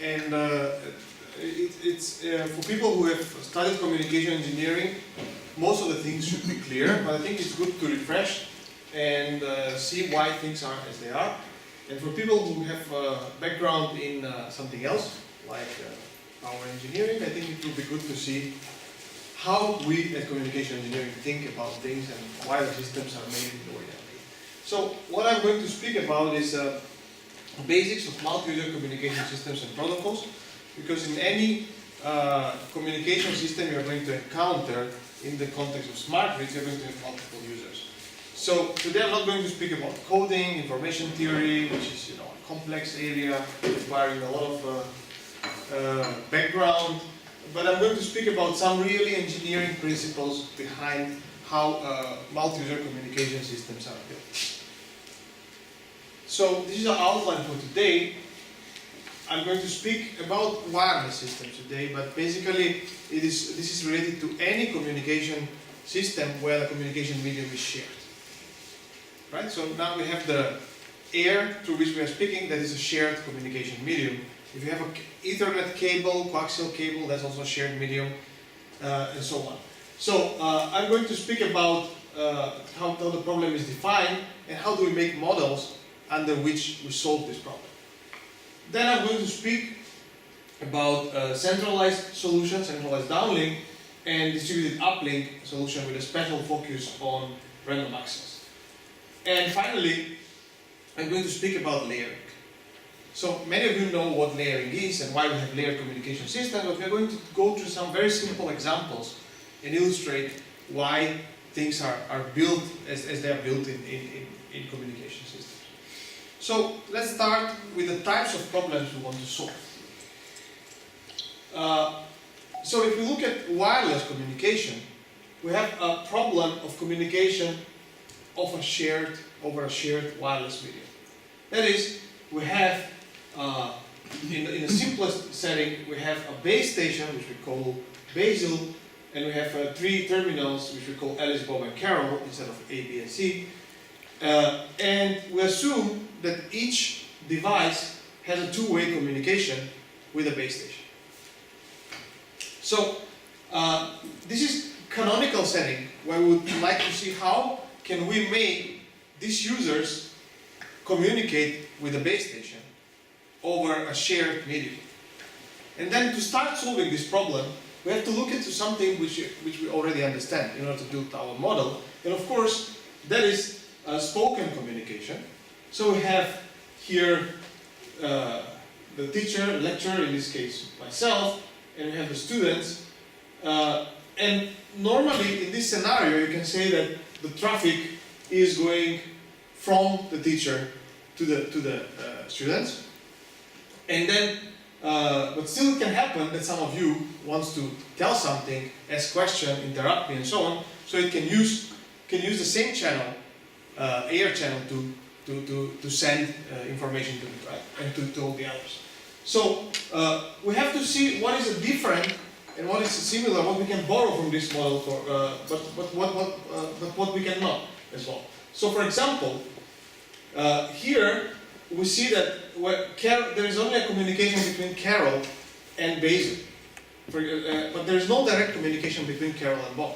and it's for people who have studied communication engineering, most of the things should be clear, but I think it's good to refresh and see why things are as they are. And for people who have a background in something else, like power engineering, I think it will be good to see how we as communication engineering think about things and why the systems are made the way they are made. So what I'm going to speak about is basics of multi-user communication systems and protocols, because in any communication system you're going to encounter in the context of smart grids, you're going to have multiple users. So today I'm not going to speak about coding, information theory, which is a complex area requiring a lot of background, but I'm going to speak about some really engineering principles behind how multi-user communication systems are built. So this is our outline for today. I'm going to speak about wireless systems today, but basically this is related to any communication system where the communication medium is shared. Right? So now we have the air through which we are speaking, that is a shared communication medium. If you have an Ethernet cable, coaxial cable, that's also a shared medium, and so on. So I'm going to speak about how the problem is defined and how do we make models under which we solve this problem. Then I'm going to speak about centralized solutions, centralized downlink, and distributed uplink solution with a special focus on random access. And finally, I'm going to speak about layering. So many of you know what layering is and why we have layered communication systems, but we're going to go through some very simple examples and illustrate why things are built as they are built in communication systems. So let's start with the types of problems we want to solve. So if we look at wireless communication, we have a problem of communication over a shared wireless medium. That is, we have in the simplest setting, we have a base station which we call basal, and we have 3 terminals which we call Alice, Bob, and Carol instead of A, B, and C. And we assume that each device has a two-way communication with a base station. So this is canonical setting where we would like to see how can we make these users communicate with the base station over a shared medium. And then to start solving this problem, we have to look into something which we already understand in order to build our model. And of course, that is spoken communication. So we have here the teacher, lecturer, in this case myself, and we have the students. And normally in this scenario, you can say that the traffic is going from the teacher to the students. And then, but still it can happen that some of you wants to tell something, ask question, interrupt me, and so on. So it can use the same channel, air channel, to send information to me, right, and to all the others. So we have to see what is different and what is similar, what we can borrow from this model for, but what we cannot as well. So for example, here we see that there is only a communication between Carol and Basil, but there is no direct communication between Carol and Bob.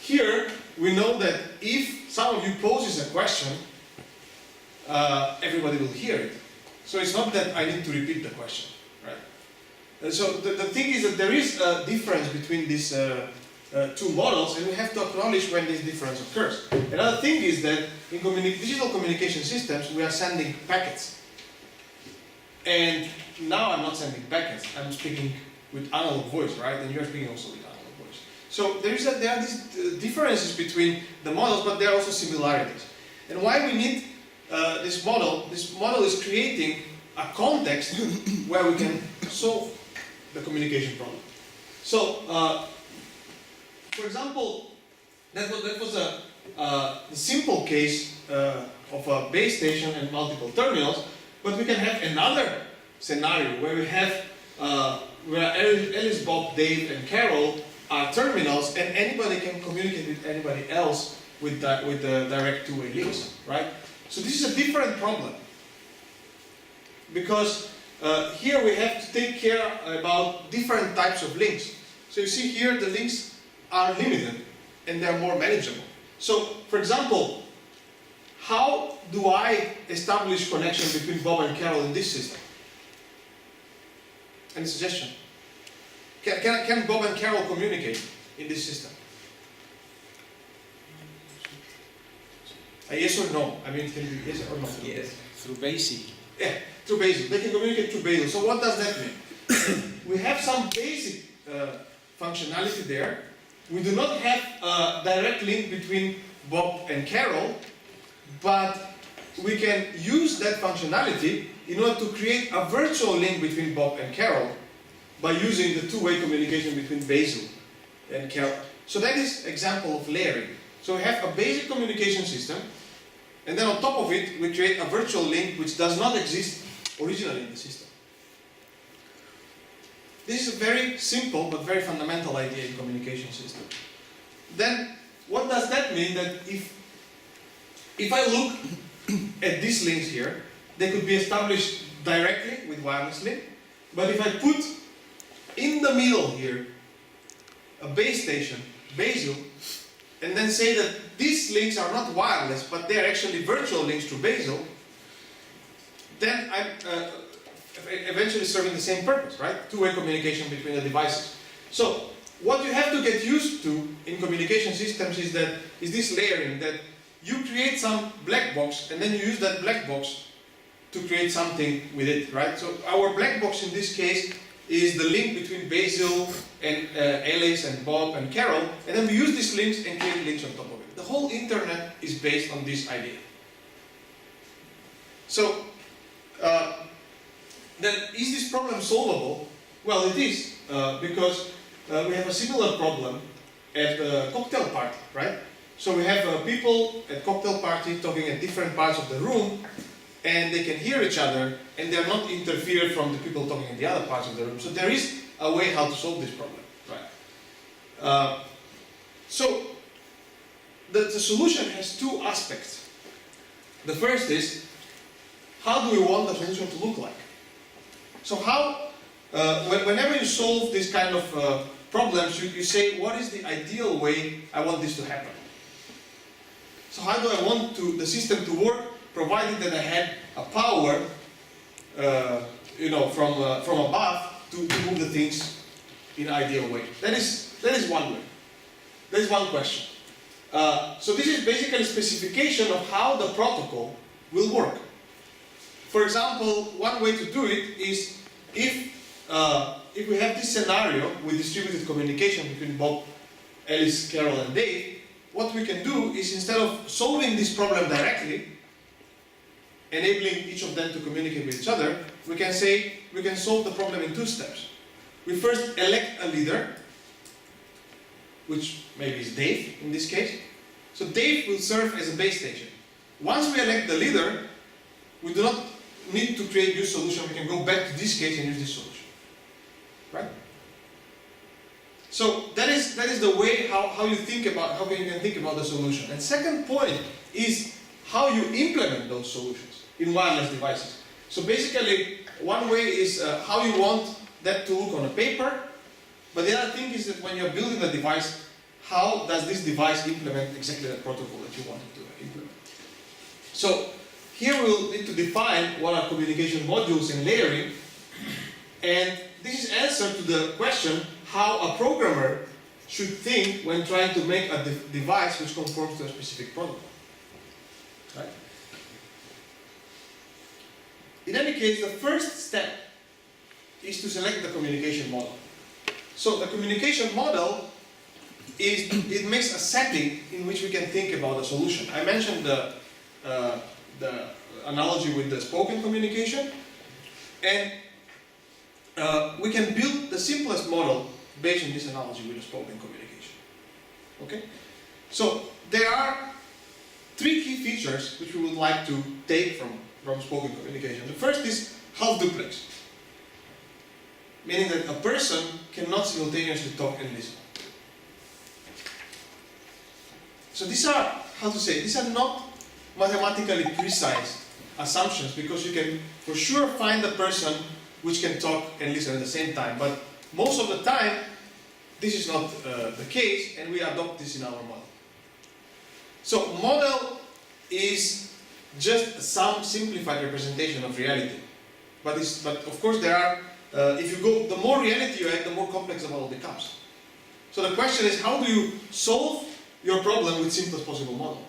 Here we know that if some of you poses a question, everybody will hear it. So it's not that I need to repeat the question, right? And so the thing is that there is a difference between these two models, and we have to acknowledge when this difference occurs. Another thing is that in digital communication systems, we are sending packets. And now I'm not sending packets, I'm speaking with analog voice, right? And you're speaking also with analog voice. So there are these differences between the models, but there are also similarities. And why we need this model is creating a context where we can solve the communication problem. So, for example, that was a simple case of a base station and multiple terminals, but we can have another scenario where we have where Alice, Bob, Dave, and Carol are terminals, and anybody can communicate with anybody else with the direct two-way links, right? So this is a different problem, because here we have to take care about different types of links. So you see here the links are limited and they're more manageable. So, for example, how do I establish connection between Bob and Carol in this system? Any suggestion? Can Bob and Carol communicate in this system? A yes or no? I mean, can be yes or no? Yes. Through BASIC. Yeah, through BASIC. They can communicate through BASIC. So what does that mean? We have some basic functionality there. We do not have a direct link between Bob and Carol, but we can use that functionality in order to create a virtual link between Bob and Carol by using the two-way communication between Basil and Carol. So that is example of layering. So we have a basic communication system, and then on top of it we create a virtual link which does not exist originally in the system. This is a very simple but very fundamental idea in communication system. Then what does that mean? That if I look at these links here, they could be established directly with wireless link, but if I put in the middle here a base station, Basil, and then say that these links are not wireless, but they are actually virtual links to Basil, then I'm eventually serving the same purpose, right? Two-way communication between the devices. So what you have to get used to in communication systems is this layering, that you create some black box and then you use that black box to create something with it, right? So our black box in this case is the link between Basil and Alice and Bob and Carol, and then we use these links and create links on top of it. The whole internet is based on this idea. So then is this problem solvable? Well, it is, because we have a similar problem at a cocktail party, right? So we have people at cocktail party talking at different parts of the room, and they can hear each other, and they are not interfered from the people talking in the other parts of the room. So there is a way how to solve this problem, right? So the solution has two aspects. The first is, how do we want the solution to look like? So how, whenever you solve this kind of problems, you say, what is the ideal way I want this to happen? So how do I want the system to work, provided that I had a power, from above to move the things in an ideal way? That is one way. That is one question. So this is basically a specification of how the protocol will work. For example, one way to do it is if we have this scenario with distributed communication between Bob, Alice, Carol, and Dave, what we can do is, instead of solving this problem directly, enabling each of them to communicate with each other, we can say we can solve the problem in two steps. We first elect a leader, which maybe is Dave in this case. So Dave will serve as a base station. Once we elect the leader, we do not need to create new solution. We can go back to this case and use this solution, right? So that is the way how you think about, how you can think about the solution. And second point is how you implement those solutions in wireless devices. So basically, one way is how you want that to look on a paper, but the other thing is that when you're building a device, how does this device implement exactly the protocol that you want it to implement? So here we'll need to define what are communication modules and layering, and this is answer to the question how a programmer should think when trying to make a device which conforms to a specific protocol. Right? In any case, the first step is to select the communication model. So the communication model it makes a setting in which we can think about a solution. I mentioned the analogy with the spoken communication, and we can build the simplest model based on this analogy with the spoken communication. Okay? So there are three key features which we would like to take from spoken communication. The first is half duplex, meaning that a person cannot simultaneously talk and listen. So these are, these are not mathematically precise assumptions, because you can for sure find a person which can talk and listen at the same time. But most of the time, this is not the case, and we adopt this in our model. So model is just some simplified representation of reality. But of course there are, if you go, the more reality you add, the more complex the model becomes. So the question is, how do you solve your problem with simplest possible model?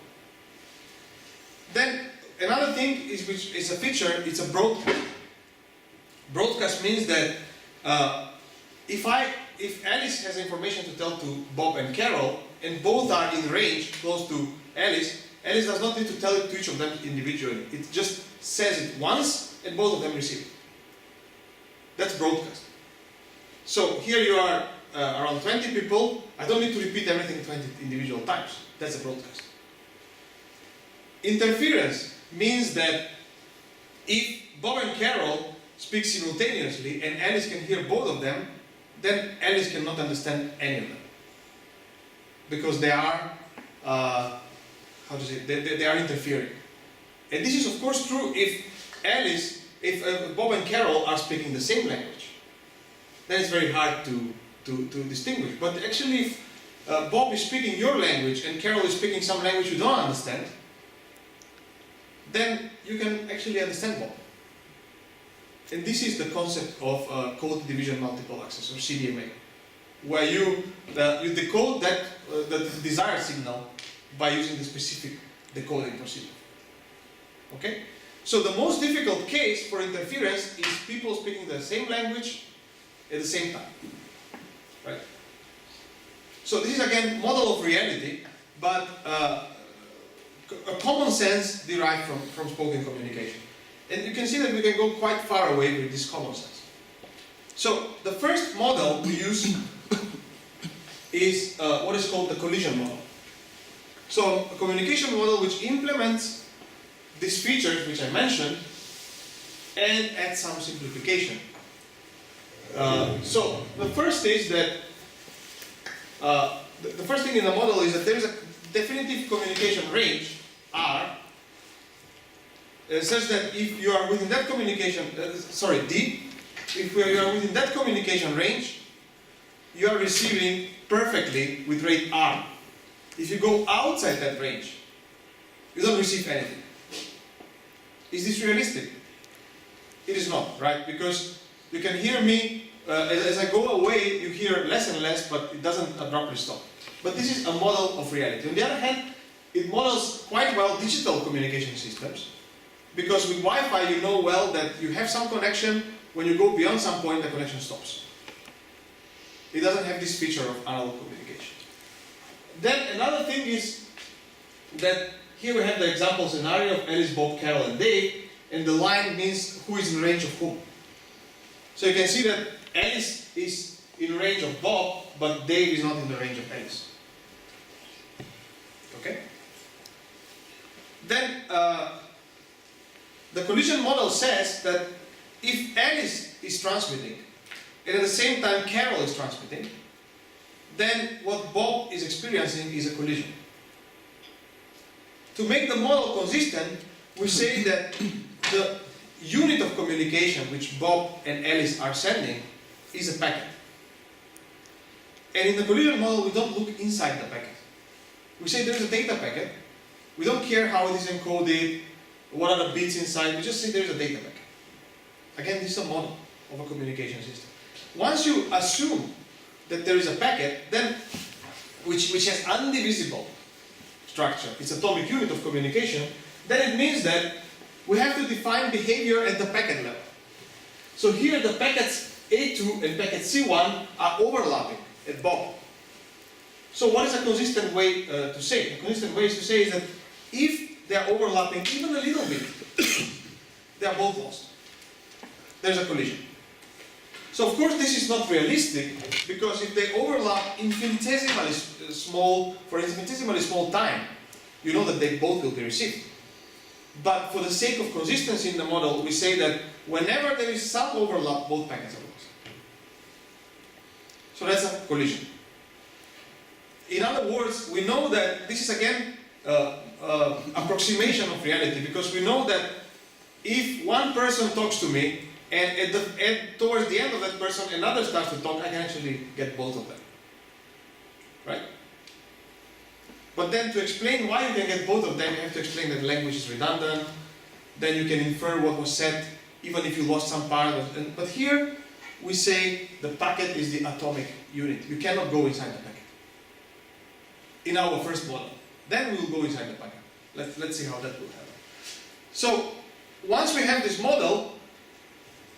Then another thing is, which is a feature, it's a broadcast. Broadcast means that if Alice has information to tell to Bob and Carol, and both are in range close to Alice, Alice does not need to tell it to each of them individually. It just says it once, and both of them receive it. That's broadcast. So here you are around 20 people. I don't need to repeat everything 20 individual times. That's a broadcast. Interference means that if Bob and Carol speak simultaneously and Alice can hear both of them, then Alice cannot understand any of them. Because they are, they are interfering. And this is of course true if Bob and Carol are speaking the same language. Then it's very hard to distinguish. But actually if Bob is speaking your language and Carol is speaking some language you don't understand, then you can actually understand Bob. And this is the concept of code division multiple access, or CDMA, where you decode the desired signal by using the specific decoding procedure. Okay? So the most difficult case for interference is people speaking the same language at the same time. Right? So this is again model of reality, but a common sense derived from spoken communication. And you can see that we can go quite far away with this common sense. So the first model we use is what is called the collision model. So a communication model which implements these features which I mentioned and adds some simplification. So the first is that the first thing in the model is that there is a definitive communication range R, such that if you are within that communication, D, if you are within that communication range, you are receiving perfectly with rate R. If you go outside that range, you don't receive anything. Is this realistic? It is not, right? Because you can hear me, as I go away, you hear less and less, but it doesn't abruptly stop. But this is a model of reality. On the other hand, it models quite well digital communication systems, because with Wi-Fi you know well that you have some connection, when you go beyond some point the connection stops. It doesn't have this feature of analog communication. Then another thing is that here we have the example scenario of Alice, Bob, Carol and Dave, and the line means who is in range of whom. So you can see that Alice is in range of Bob, but Dave is not in the range of Alice. Okay? Then the collision model says that if Alice is transmitting and at the same time Carol is transmitting, then what Bob is experiencing is a collision. To make the model consistent, we say that the unit of communication which Bob and Alice are sending is a packet. And in the collision model we don't look inside the packet. We say there is a data packet. We don't care how it is encoded, what are the bits inside, we just say there is a data packet. Again, this is a model of a communication system. Once you assume that there is a packet, then which has undivisible structure, it's atomic unit of communication, then it means that we have to define behavior at the packet level. So here the packets A2 and packet C1 are overlapping at Bob. So what is a consistent way to say? A consistent way to say is that if they are overlapping even a little bit, they are both lost. There's a collision. So of course this is not realistic, because if they overlap infinitesimally small, for infinitesimally small time, you know that they both will be received. But for the sake of consistency in the model, we say that whenever there is some overlap, both packets are lost. So that's a collision. In other words, we know that this is again approximation of reality, because we know that if one person talks to me and towards the end of that person, another starts to talk, I can actually get both of them. Right? But then to explain why you can get both of them, you have to explain that language is redundant, then you can infer what was said, even if you lost some part of it. But here, we say the packet is the atomic unit. You cannot go inside the packet. In our first model. Then we will go inside the packet. Let's see how that will happen. So, once we have this model,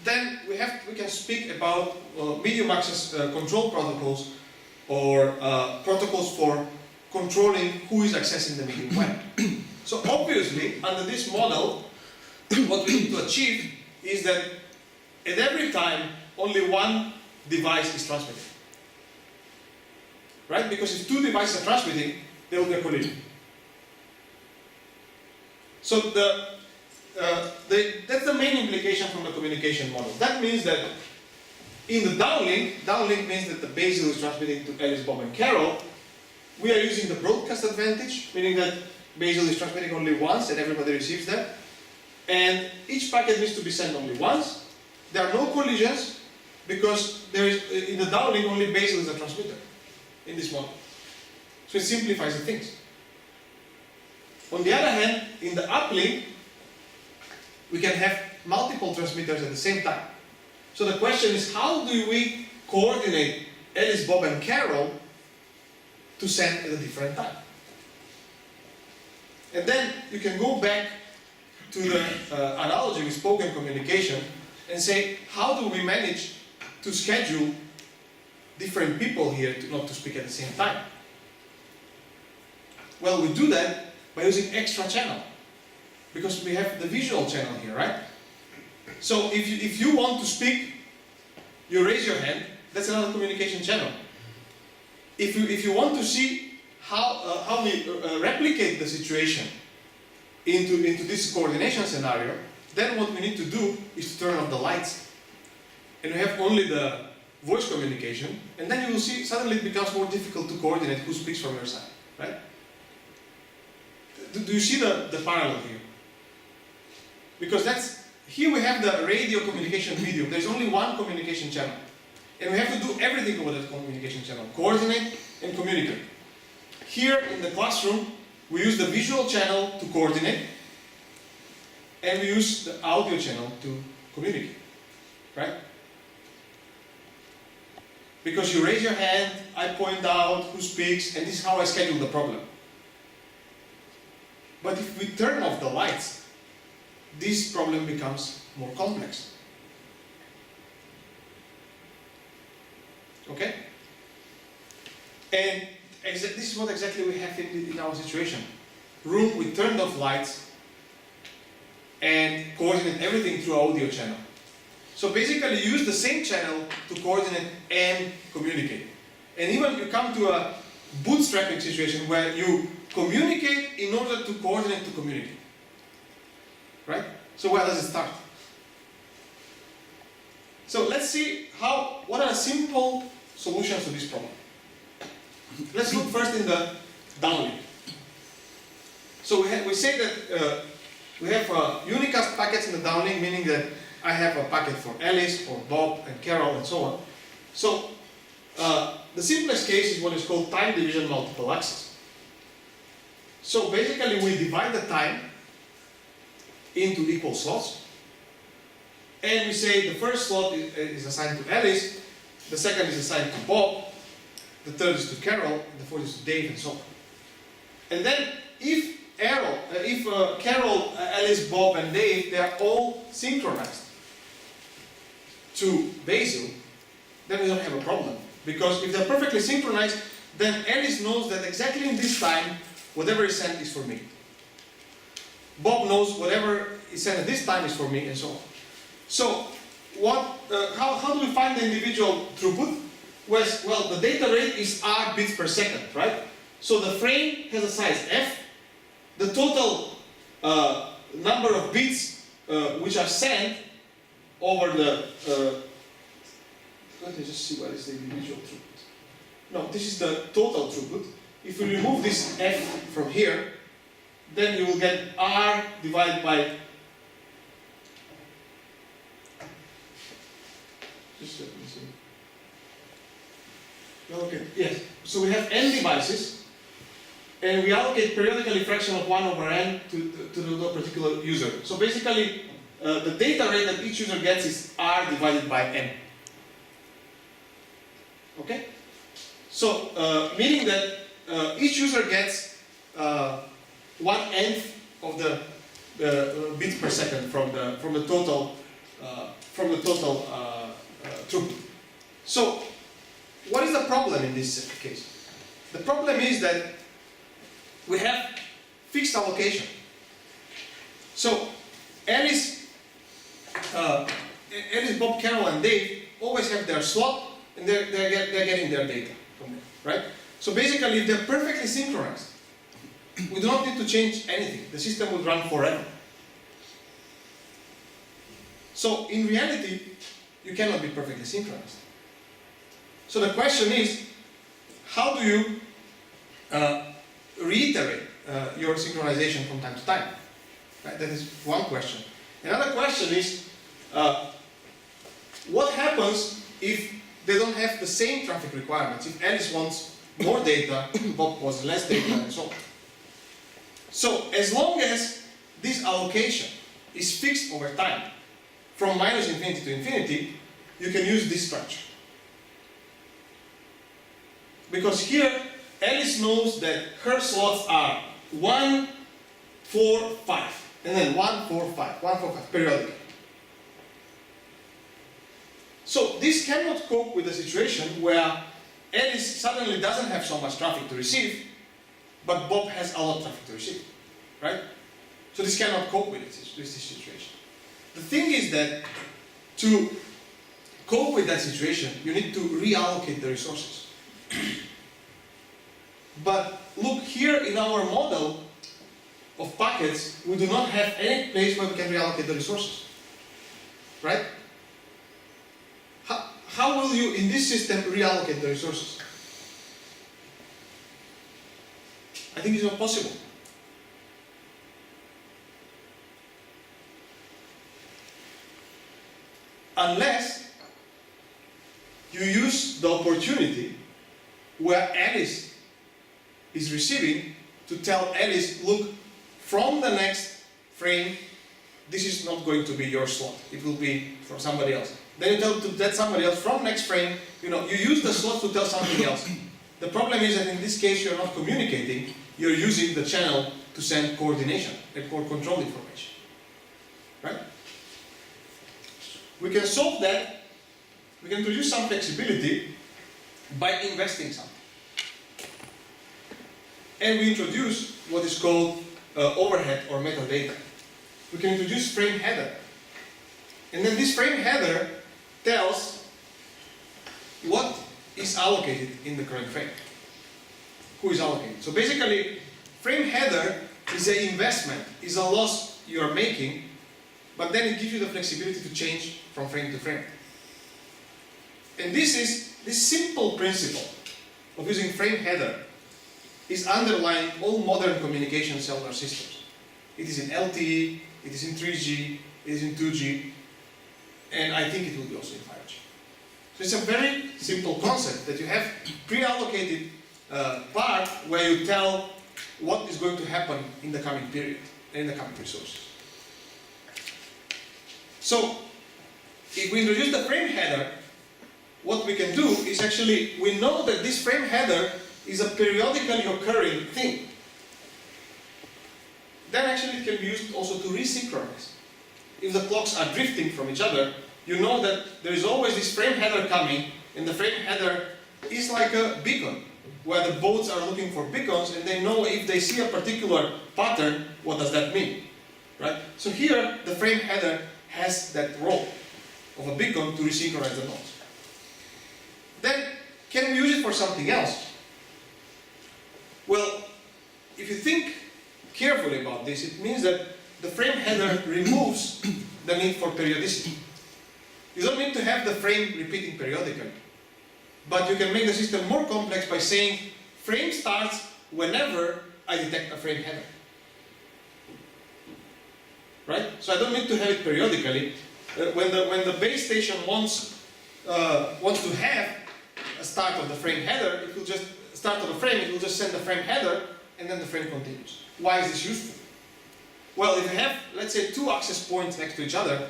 then we can speak about medium access control protocols, or protocols for controlling who is accessing the medium web. So obviously, under this model, what we need to achieve is that at every time, only one device is transmitting. Right? Because if two devices are transmitting, there will be a collision. So that's the main implication from the communication model. That means that in the downlink means that the Basil is transmitting to Alice, Bob, and Carol. We are using the broadcast advantage, meaning that Basil is transmitting only once and everybody receives that. And each packet needs to be sent only once. There are no collisions because there is, in the downlink, only Basil is a transmitter in this model. So it simplifies the things. On the other hand, in the uplink, we can have multiple transmitters at the same time. So the question is, how do we coordinate Alice, Bob, and Carol to send at a different time? And then you can go back to the analogy with spoken communication and say, how do we manage to schedule different people here not to speak at the same time? Well, we do that by using extra channel, because we have the visual channel here, right? So if you want to speak, you raise your hand. That's another communication channel. If you want to see how we replicate the situation into this coordination scenario, then what we need to do is to turn off the lights, and we have only the voice communication, and then you will see suddenly it becomes more difficult to coordinate who speaks from your side, right? Do you see the parallel here? Because here we have the radio communication medium. There's only one communication channel. And we have to do everything over that communication channel. Coordinate and communicate. Here in the classroom, we use the visual channel to coordinate. And we use the audio channel to communicate. Right? Because you raise your hand, I point out who speaks, and this is how I schedule the problem. But if we turn off the lights, this problem becomes more complex. Okay? And this is what exactly we have in our situation. Room with turned off lights and coordinate everything through audio channel. So basically you use the same channel to coordinate and communicate. And even you come to a bootstrapping situation where you communicate in order to coordinate to communicate. Right? So where does it start? So let's see what are simple solutions to this problem. Let's look first in the downlink. So we say that we have unicast packets in the downlink, meaning that I have a packet for Alice, or Bob, and Carol, and so on. So the simplest case is what is called time division multiple access. So basically we divide the time into equal slots, and we say the first slot is assigned to Alice, the second is assigned to Bob, the third is to Carol, and the fourth is to Dave, and so on. And then if Carol, Alice, Bob, and Dave, they are all synchronized to Basil, then we don't have a problem. Because if they're perfectly synchronized, then Alice knows that exactly in this time, whatever is sent is for me. Bob knows whatever is sent at this time is for me, and so on. So, how do we find the individual throughput? Well, the data rate is R bits per second, right? So the frame has a size f. The total number of bits which are sent over the... let me just see what is the individual throughput. No, this is the total throughput. If we remove this f from here, then you will get R divided by Just let me see. Okay, yes. So we have n devices, and we allocate periodically fraction of 1 over n to the particular user. So basically, the data rate that each user gets is r divided by n. Okay? So, meaning that each user gets 1/n of the bits per second from the total throughput. So, what is the problem in this case? The problem is that we have fixed allocation. So, Alice, Bob, Carol, and Dave always have their slot, and they're getting their data from there, right? So basically, if they're perfectly synchronized, we do not need to change anything. The system would run forever. So in reality, you cannot be perfectly synchronized. So the question is, how do you reiterate your synchronization from time to time? Right? That is one question. Another question is, what happens if they don't have the same traffic requirements? If Alice wants more data, Bob wants less data, and so on. So as long as this allocation is fixed over time, from -infinity to infinity, you can use this structure. Because here, Alice knows that her slots are 1, 4, 5, and then 1, 4, 5, 1, 4, 5, periodically. So this cannot cope with a situation where Alice suddenly doesn't have so much traffic to receive, but Bob has a lot of traffic to receive, right? So this cannot cope with this situation. The thing is that to cope with that situation, you need to reallocate the resources. But look, here in our model of packets, we do not have any place where we can reallocate the resources, right? How will you, in this system, reallocate the resources? I think it's not possible. Unless you use the opportunity where Alice is receiving to tell Alice, look, from the next frame, this is not going to be your slot. It will be for somebody else. Then you tell to that somebody else from next frame, you use the slot to tell something else. The problem is that in this case you're not communicating, you're using the channel to send coordination and control information. Right? We can solve that, we can introduce some flexibility by investing something. And we introduce what is called overhead or metadata. We can introduce frame header. And then this frame header tells what is allocated in the current frame. Who is allocated. So basically, frame header is an investment, is a loss you are making, but then it gives you the flexibility to change from frame to frame. And this simple principle of using frame header is underlying all modern communication cellular systems. It is in LTE, it is in 3G, it is in 2G, and I think it will be also in 5G. So it's a very simple concept that you have pre-allocated part where you tell what is going to happen in the coming period, and in the coming resources. So, if we introduce the frame header, what we can do is actually, we know that this frame header is a periodically occurring thing. Then actually it can be used also to resynchronize. If the clocks are drifting from each other, you know that there is always this frame header coming, and the frame header is like a beacon, where the boats are looking for beacons, and they know if they see a particular pattern, what does that mean? Right? So here, the frame header has that role of a beacon to resynchronize the nodes. Then, can we use it for something else? Well, if you think carefully about this, it means that the frame header removes the need for periodicity. You don't need to have the frame repeating periodically, but you can make the system more complex by saying frame starts whenever I detect a frame header. Right? So I don't need to have it periodically. When the base station wants wants to have a start of the frame header, it will just start of the frame, it will just send the frame header, and then the frame continues. Why is this useful? Well, if you have, let's say, two access points next to each other,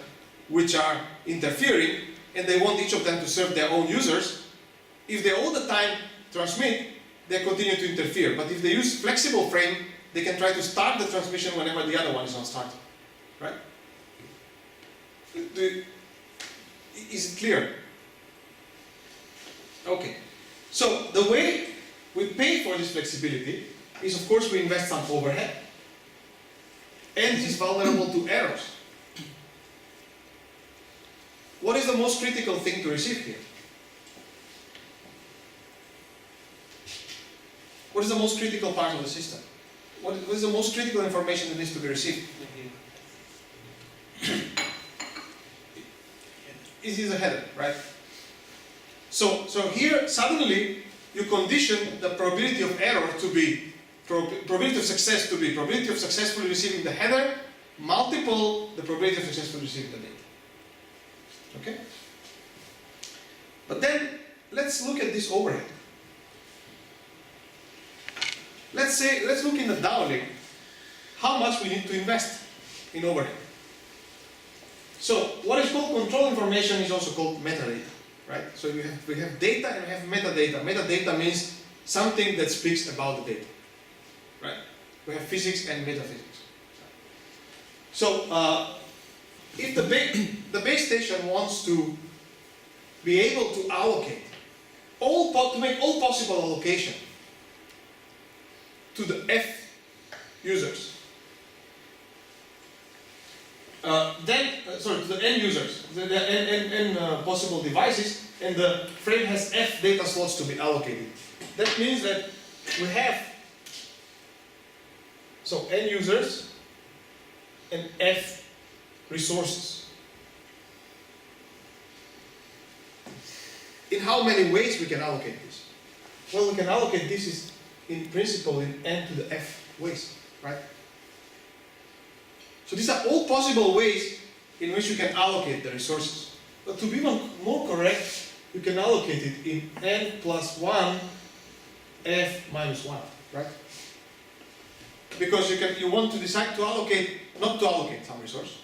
which are interfering, and they want each of them to serve their own users, if they all the time transmit, they continue to interfere. But if they use flexible frame, they can try to start the transmission whenever the other one is not starting. Right? Is it clear? Okay. So the way we pay for this flexibility is, of course, we invest some overhead. And it is vulnerable to errors. What is the most critical thing to receive here? What is the most critical part of the system? What is the most critical information that needs to be received? It is a header, right? So here, suddenly, you condition the probability of error to be, probability of success to be, probability of successfully receiving the header, multiple the probability of successfully receiving the data. Okay? But then, let's look at this overhead. Let's look in the downlink, how much we need to invest in overhead. So, what is called control information is also called metadata, right? So we have data and we have metadata. Metadata means something that speaks about the data, right? We have physics and metaphysics. So, if the base station wants to be able to allocate, to make all possible allocation to the F users, to the N users, the N possible devices, and the frame has F data slots to be allocated. That means that we have N users and F resources. In how many ways we can allocate this? Well, we can allocate this in principle in N to the F ways, right? So these are all possible ways in which you can allocate the resources. But to be more correct, you can allocate it in N plus 1, F minus 1, right? Because you want to decide to allocate, not to allocate some resource.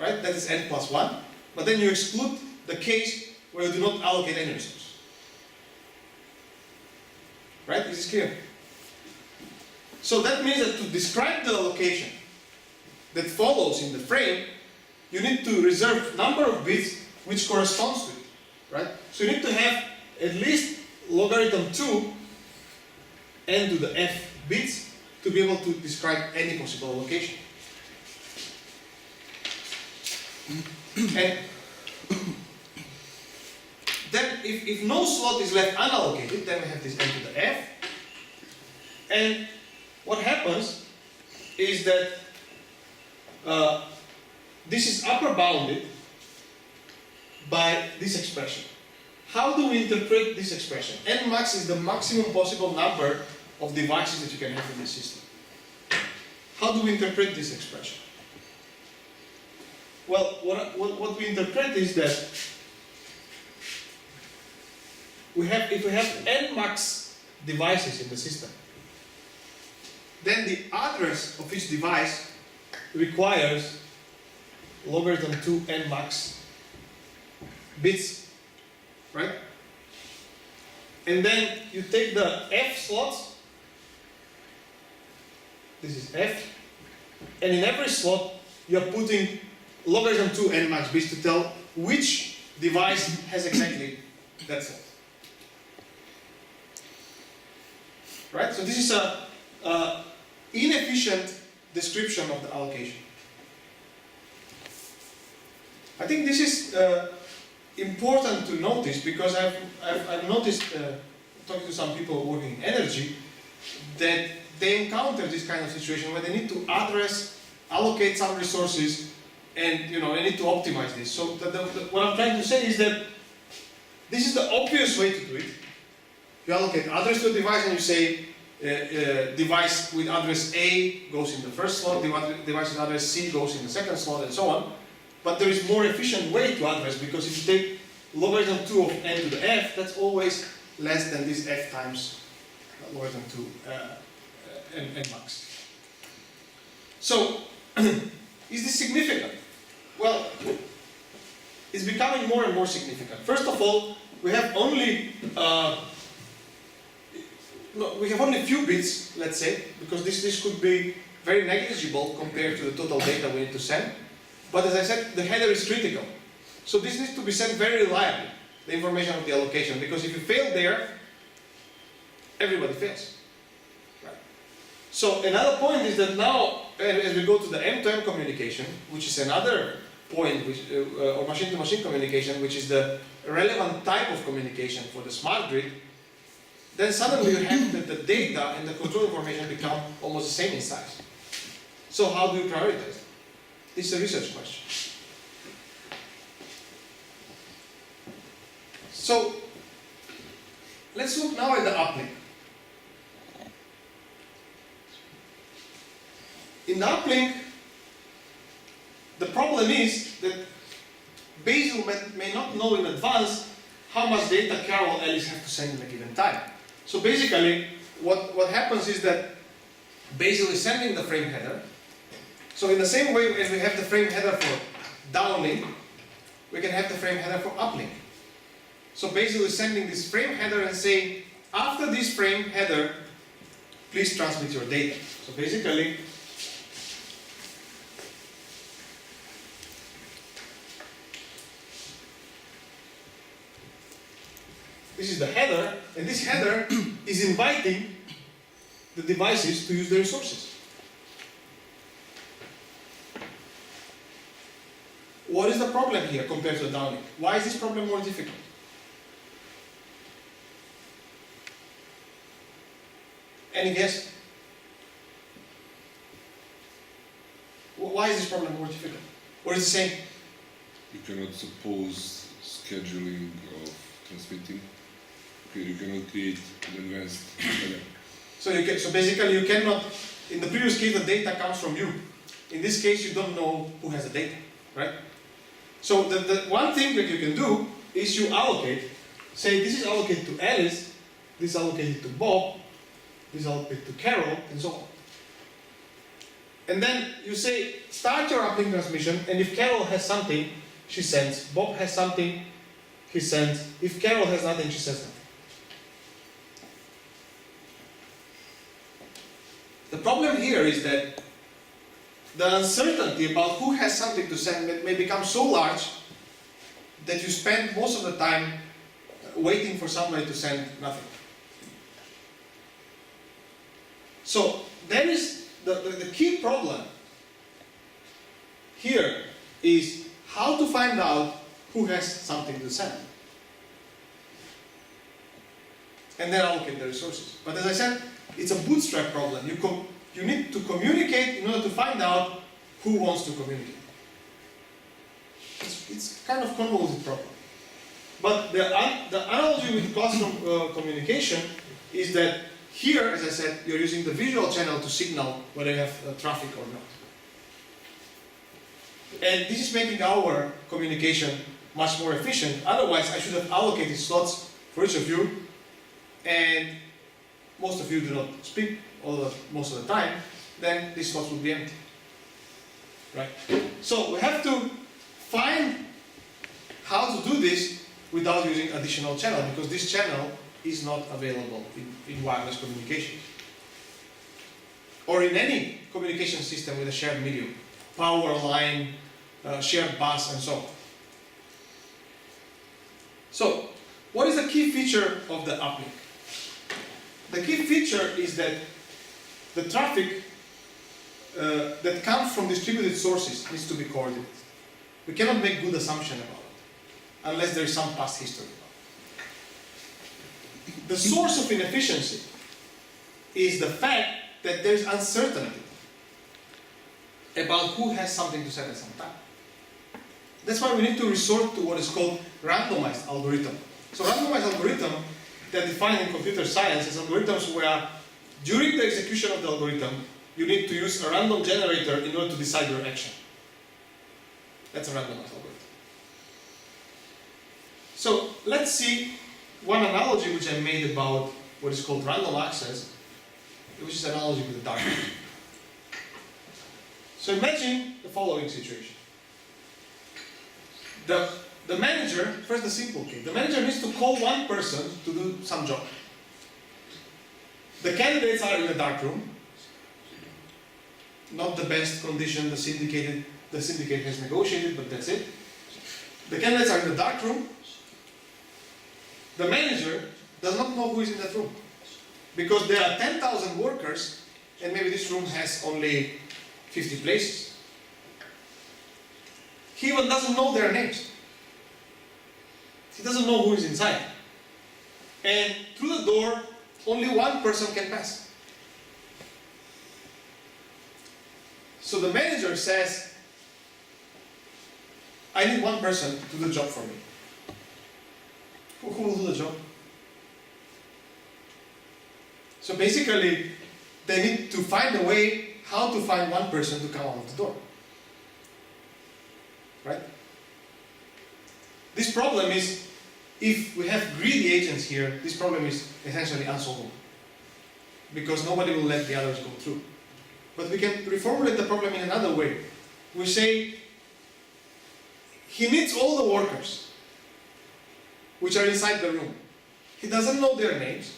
Right? That is N plus 1. But then you exclude the case where you do not allocate any resource. Right? Is this clear? So that means that to describe the allocation that follows in the frame, you need to reserve number of bits which corresponds to it. Right? So you need to have at least logarithm 2 N to the F bits to be able to describe any possible allocation. And then if no slot is left unallocated, then we have this N to the F. And what happens is that this is upper bounded by this expression. How do we interpret this expression? N max is the maximum possible number of devices that you can have in the system. How do we interpret this expression? Well, what we interpret is that if we have N max devices in the system, then the address of each device requires logarithm 2 N max bits, right? And then you take the F slots, this is F, and in every slot you are putting logarithm 2 N max bits to tell which device has exactly that slot. Right? So this is a inefficient description of the allocation. I think this is important to notice because I've noticed, talking to some people working in energy, that they encounter this kind of situation where they need to allocate some resources, and they need to optimize this. So what I'm trying to say is that this is the obvious way to do it. You allocate address to a device and you say device with address A goes in the first slot, device with address C goes in the second slot, and so on. but there is more efficient way to address, because if you take logarithm 2 of n to the f, that's always less than this f times logarithm 2 n max. So, is this significant? Well, it's becoming more and more significant. First of all, we have only few bits, let's say, because this could be very negligible compared to the total data we need to send. But as I said, the header is critical. So this needs to be sent very reliably, the information of the allocation, because if you fail there, everybody fails. Right? So another point is that now, as we go to the M2M communication, which is another point, or machine-to-machine communication, which is the relevant type of communication for the smart grid, then suddenly you have that the data and the control information become almost the same in size. So how do you prioritize? This is a research question. So let's look now at the uplink. In the uplink, the problem is that Basil may not know in advance how much data Carol or Alice have to send in a given time. So basically, what happens is that Basil is sending the frame header. So in the same way as we have the frame header for downlink, we can have the frame header for uplink. So Basil is sending this frame header and saying, after this frame header, please transmit your data. So basically, this is the header, and this header is inviting the devices to use the resources. What is the problem here compared to the downlink? Why is this problem more difficult? Any guess? Why is this problem more difficult? Or is it the same? You cannot suppose scheduling of transmitting. You cannot create an advanced header. So basically you cannot, in the previous case the data comes from you. In this case you don't know who has the data, right? So the one thing that you can do is you allocate, say this is allocated to Alice, this is allocated to Bob, this is allocated to Carol, and so on. And then you say, start your uplink transmission, and if Carol has something, she sends. Bob has something, he sends. If Carol has nothing, she sends nothing. The problem here is that the uncertainty about who has something to send may become so large that you spend most of the time waiting for somebody to send nothing. So there is the key problem here is how to find out who has something to send. And then allocate the resources. But as I said, it's a bootstrap problem. You need to communicate in order to find out who wants to communicate. It's kind of convoluted problem. But the analogy with classroom communication is that here, as I said, you're using the visual channel to signal whether you have traffic or not. And this is making our communication much more efficient. Otherwise, I should have allocated slots for each of you, and most of you do not speak most of the time, then these slots will be empty. Right? So we have to find how to do this without using additional channel, because this channel is not available in wireless communication. Or in any communication system with a shared medium, power line, shared bus, and so on. So, what is the key feature of the uplink? The key feature is that the traffic that comes from distributed sources needs to be coordinated. We cannot make good assumption about it, unless there is some past history about it. The source of inefficiency is the fact that there is uncertainty about who has something to send at some time. That's why we need to resort to what is called randomized algorithm. So randomized algorithm, they're defined in computer science as algorithms where during the execution of the algorithm, you need to use a random generator in order to decide your action. That's a randomized algorithm. So let's see one analogy which I made about what is called random access, which is an analogy with the dark room. So imagine the following situation. The manager, first the simple case, the manager needs to call one person to do some job. The candidates are in a dark room, not the best condition the syndicate has negotiated, but that's it. The candidates are in the dark room. The manager does not know who is in that room, because there are 10,000 workers and maybe this room has only 50 places. He even doesn't know their names. He doesn't know who is inside. And through the door, only one person can pass. So the manager says, I need one person to do the job for me. Who will do the job? So basically, they need to find a way how to find one person to come out of the door. Right? This problem is, if we have greedy agents here, this problem is essentially unsolvable. Because nobody will let the others go through. But we can reformulate the problem in another way. We say, he needs all the workers which are inside the room. He doesn't know their names,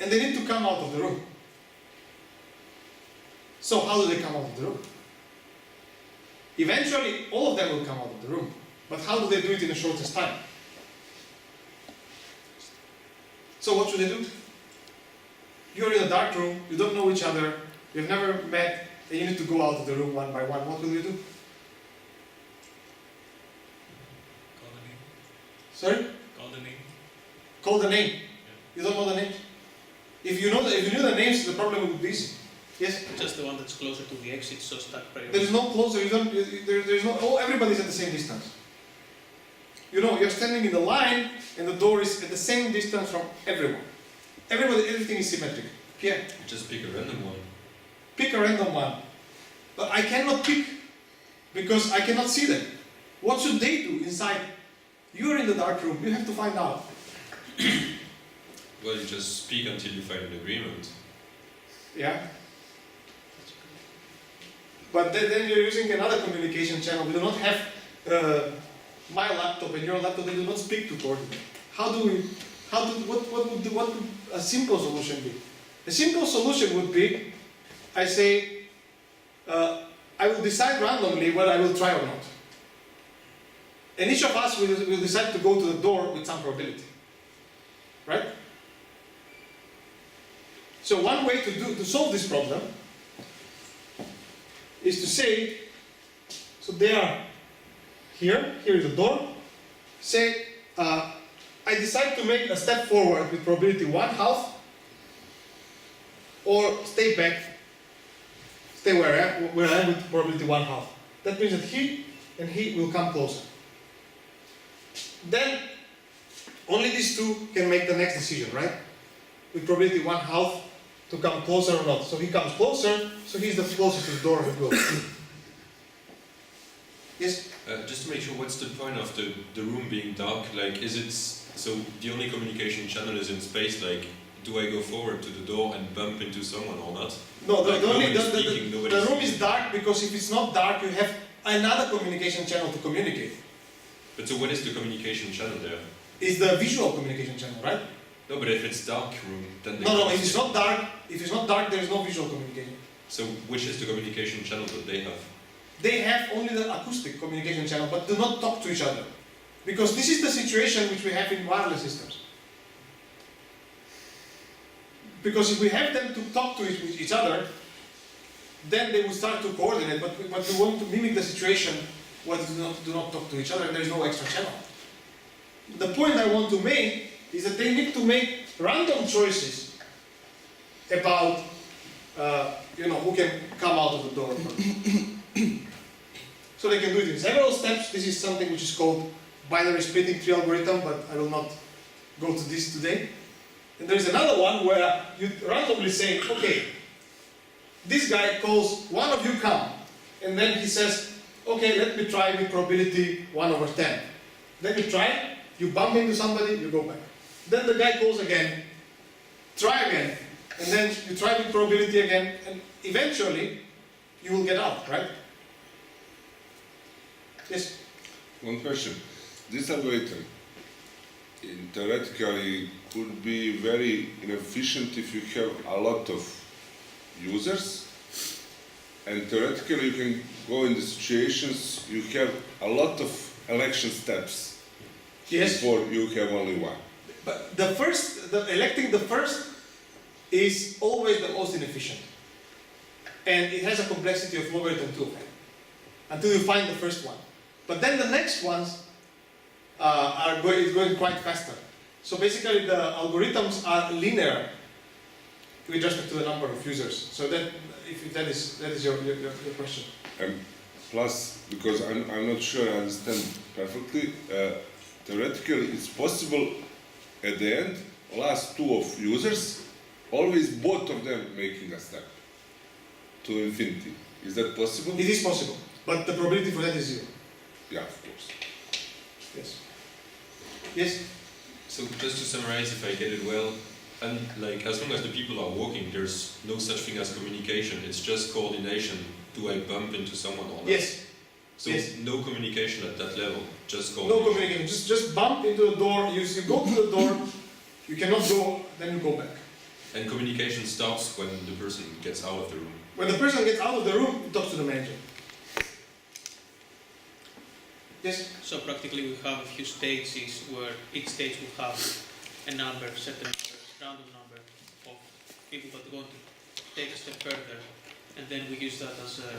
and they need to come out of the room. So how do they come out of the room? Eventually, all of them will come out of the room. But how do they do it in the shortest time? So what should they do? You're in a dark room, you don't know each other, you've never met, and you need to go out of the room one by one. What will you do? Call the name. Sorry? Call the name. Call the name. Yeah. You don't know the names? If you knew the names, the problem would be easy. Yes? Just the one that's closer to the exit, so start There priority. is no closer, there's no, oh, everybody's at the same distance. You know, you're standing in the line, and the door is at the same distance from everyone. Everything is symmetric. Yeah. Just pick a random one. Pick a random one. But I cannot pick, because I cannot see them. What should they do inside? You're in the dark room, you have to find out. Well, you just speak until you find an agreement. Yeah? But then you're using another communication channel. We do not have my laptop and your laptop, they do not speak to coordinate. What would a simple solution be? A simple solution would be, I say, I will decide randomly whether I will try or not. And each of us will decide to go to the door with some probability. Right? So one way to solve this problem is to say, so they are here is the door. Say, I decide to make a step forward with probability 1/2, or stay back, stay where I am with probability 1/2. That means that he and he will come closer. Then only these two can make the next decision, right? With probability 1/2 to come closer or not. So he comes closer, so he's the closest to the door who goes. Yes? Just to make sure, what's the point of the room being dark? Like, is it so the only communication channel is in space? Like, do I go forward to the door and bump into someone or not? No, Like, the nobody's room is speaking. dark because if it's not dark, you have another communication channel to communicate. But so what is the communication channel there? It's the visual communication channel, right? No, but if it's dark room, then they No, can't if it's see. not dark, there is no visual communication. So which is the communication channel that they have? They have only the acoustic communication channel, but do not talk to each other. Because this is the situation which we have in wireless systems. Because if we have them to talk to each other, then they will start to coordinate, but we want to mimic the situation where they do not talk to each other and there is no extra channel. The point I want to make is that they need to make random choices about who can come out of the door. So they can do it in several steps. This is something which is called binary splitting tree algorithm, but I will not go to this today. And there is another one where you randomly say, okay, this guy calls, one of you come, and then he says, okay, let me try with probability 1/10. Then you try, you bump into somebody, you go back. Then the guy goes again, try again, and then you try with probability again, and eventually you will get out, right? Yes? One question. This algorithm theoretically could be very inefficient if you have a lot of users, and theoretically you can go in the situations you have a lot of election steps Yes. before you have only one. But electing the first is always the most inefficient. And it has a complexity of logarithm 2 until you find the first one. But then the next ones is going quite faster. So basically the algorithms are linear with respect to the number of users. So that, if that is your question. Plus, because I'm not sure I understand perfectly, theoretically it's possible at the end, last two of users, always both of them making a step to infinity. Is that possible? It is possible, but the probability for that is 0. Yeah, of course. Yes. Yes? So just to summarize, if I get it well, and like as long as the people are walking, there's no such thing as communication. It's just coordination. Do I bump into someone or not? Yes. So Yes. no communication at that level. Just No coordination. communication. Just bump into the door. You go to the door. You cannot go. Then you go back. And communication starts when the person gets out of the room. When the person gets out of the room, he talks to the manager. Yes. So practically we have a few stages where each stage will have a number, certain number, random number of people that want to take a step further, and then we use that as a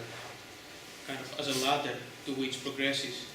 kind of as a ladder to which progresses